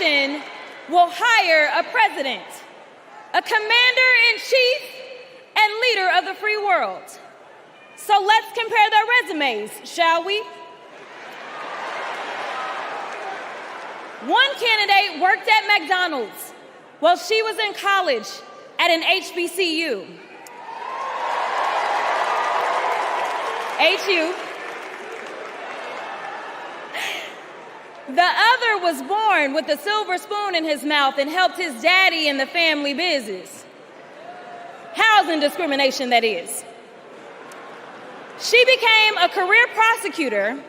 nation will hire a president, a commander-in-chief, and leader of the free world. So let's compare their resumes, shall we? One candidate worked at McDonald's while she was in college at an HBCU. HU. The other was born with a silver spoon in his mouth and helped his daddy in the family business. Housing discrimination, that is. She became a career prosecutor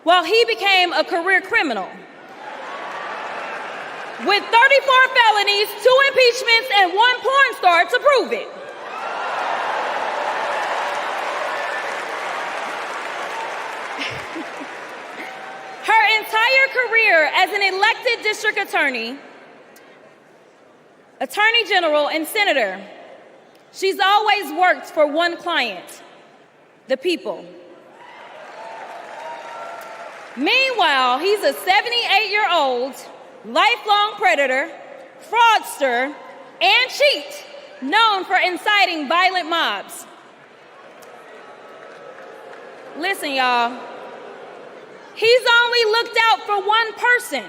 while he became a career criminal. With 34 felonies, 2 impeachments, and 1 porn star to prove it. Her entire career as an elected district attorney, attorney general, and senator, she's always worked for one client, the people. Meanwhile, he's a 78-year-old, lifelong predator, fraudster, and cheat, known for inciting violent mobs. Listen, y'all. He's only looked out for one person,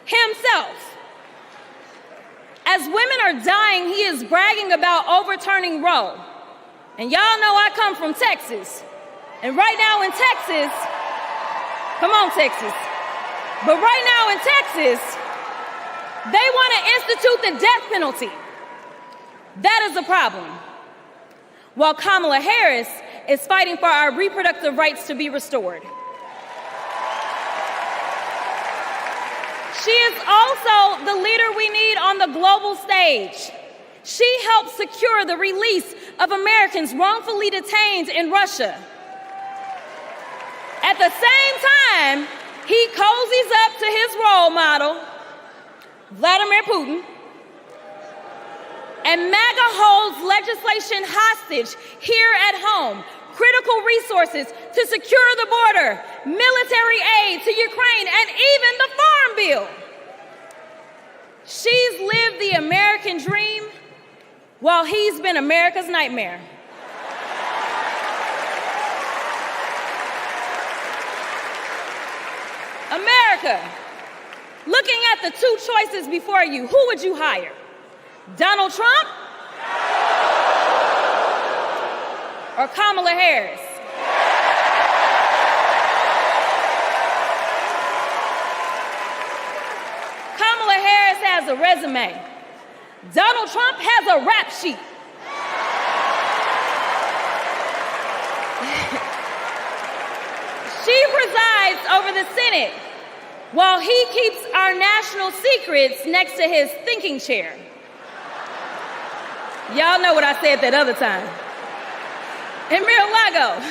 himself. As women are dying, he is bragging about overturning Roe. And y'all know I come from Texas. And right now in Texas, come on, Texas. But right now in Texas, they want to institute the death penalty. That is a problem. While Kamala Harris is fighting for our reproductive rights to be restored. She is also the leader we need on the global stage. She helped secure the release of Americans wrongfully detained in Russia. At the same time, he cozies up to his role model, Vladimir Putin, and MAGA holds legislation hostage here at home, critical resources to secure the border, military aid to Ukraine, and even the Farm Bill. She's lived the American dream while he's been America's nightmare. America, looking at the 2 choices before you, who would you hire? Donald Trump or Kamala Harris? Kamala Harris has a resume. Donald Trump has a rap sheet. She presides over the Senate while he keeps our national secrets next to his thinking chair. Y'all know what I said that other time. In Mar-a-Lago.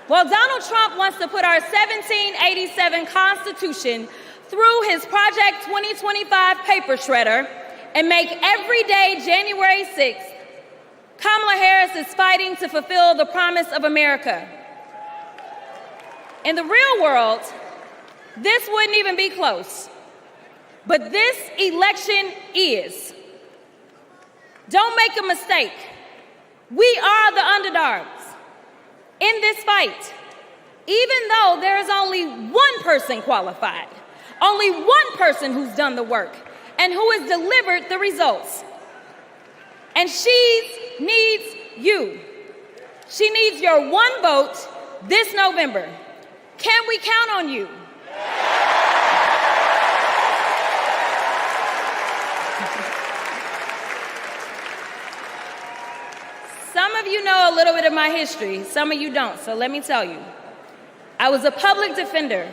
Well, Donald Trump wants to put our 1787 Constitution through his Project 2025 paper shredder and make every day January 6th, Kamala Harris is fighting to fulfill the promise of America. In the real world, this wouldn't even be close. But this election is. Don't make a mistake. We are the underdogs in this fight, even though there is only one person qualified, only one person who's done the work and who has delivered the results. And she needs you. She needs your one vote this November. Can we count on you? Some of you know a little bit of my history, some of you don't, so let me tell you. I was a public defender.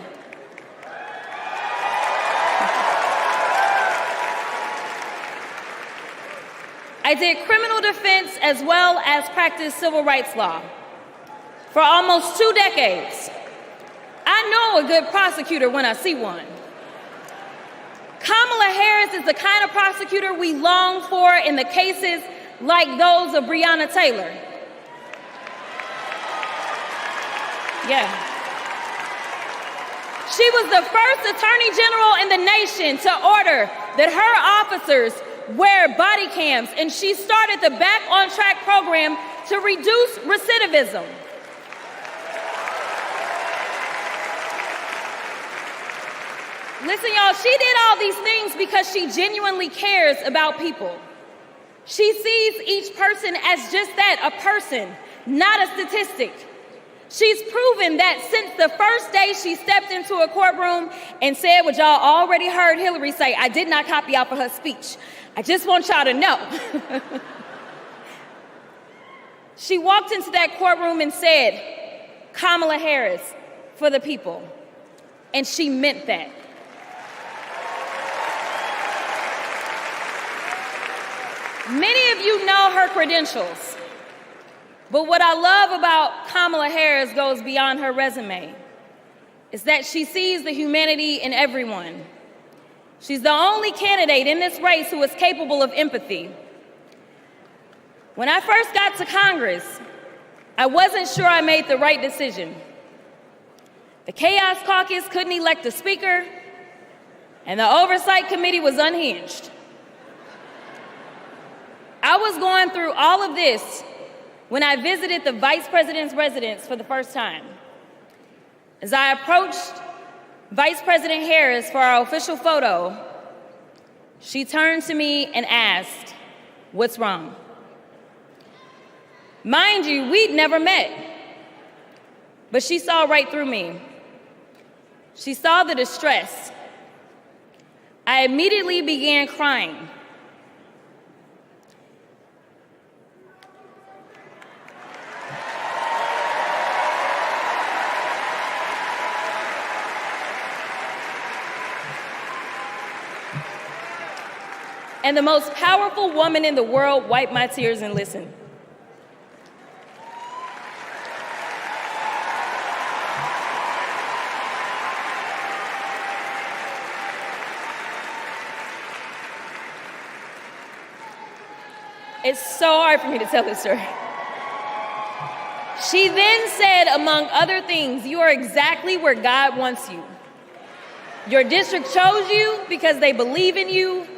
I did criminal defense as well as practiced civil rights law for almost 2 decades. I know a good prosecutor when I see one. Kamala Harris is the kind of prosecutor we long for in the cases like those of Breonna Taylor. Yeah. She was the first Attorney General in the nation to order that her officers wear body cams, and she started the Back on Track program to reduce recidivism. Listen, y'all, she did all these things because she genuinely cares about people. She sees each person as just that, a person, not a statistic. She's proven that since the first day she stepped into a courtroom and said what y'all already heard Hillary say. I did not copy off of her speech. I just want y'all to know. She walked into that courtroom and said, Kamala Harris for the people. And she meant that. Many of you know her credentials. But what I love about Kamala Harris goes beyond her resume, is that she sees the humanity in everyone. She's the only candidate in this race who is capable of empathy. When I first got to Congress, I wasn't sure I made the right decision. The Chaos Caucus couldn't elect a speaker, and the Oversight Committee was unhinged. I was going through all of this when I visited the Vice President's residence for the first time. As I approached Vice President Harris for our official photo, she turned to me and asked, "What's wrong?" Mind you, we'd never met, but she saw right through me. She saw the distress. I immediately began crying. And the most powerful woman in the world wiped my tears and listened. It's so hard for me to tell this story. She then said, among other things, "You are exactly where God wants you. Your district chose you because they believe in you,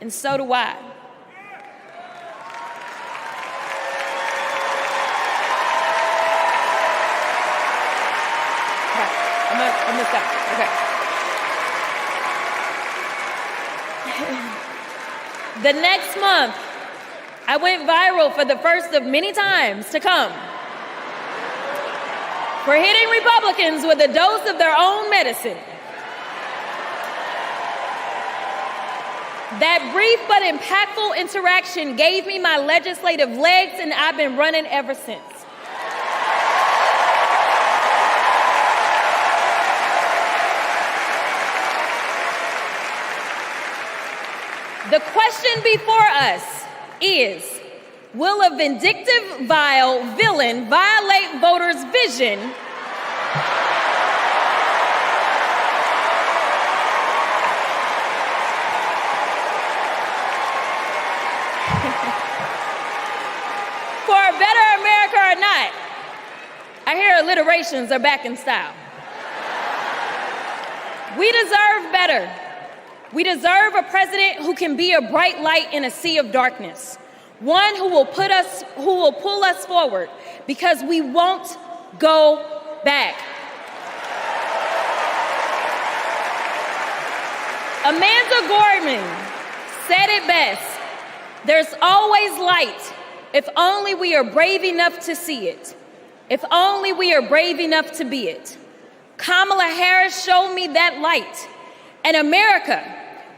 and so do I." I'm gonna stop. Okay. The next month, I went viral for the first of many times to come for hitting Republicans with a dose of their own medicine. That brief but impactful interaction gave me my legislative legs, and I've been running ever since. The question before us is, will a vindictive, vile villain violate voters' vision for a better America or not? I hear alliterations are back in style. We deserve better. We deserve a president who can be a bright light in a sea of darkness. One who will pull us forward, because we won't go back. Amanda Gorman said it best: "There's always light if only we are brave enough to see it. If only we are brave enough to be it." Kamala Harris showed me that light. And America,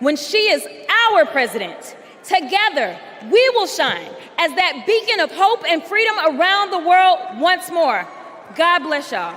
when she is our president, together we will shine as that beacon of hope and freedom around the world once more. God bless y'all.